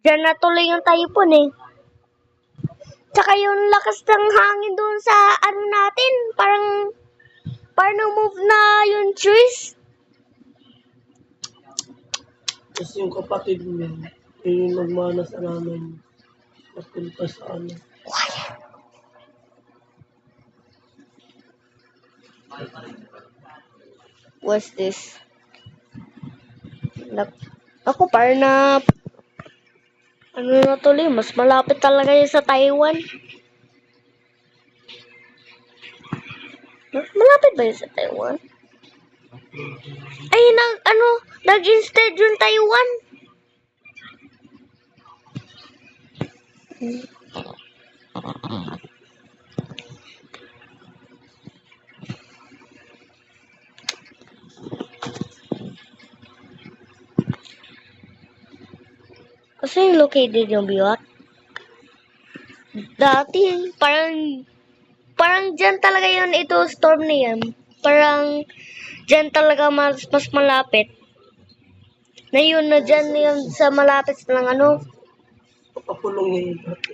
Diyan na tuloy yung typhoon eh. Tsaka yung lakas ng hangin doon sa ano natin, parang move na yung trees. Tapos yung kapatid niya, yung nagmana sa namin, napunta sa ano. What's this? Ako parang na ano na tuloy, mas malapit talaga yun sa Taiwan. Malapit ba yun sa Taiwan? Ay, nag-instead yung Taiwan. Kasi located yung biwak. Dati, parang dyan talaga yun ito storm na yan. Parang dyan talaga mas malapit. Na yun na dyan yun sa malapit ng ano. Papapulong niya yung dati.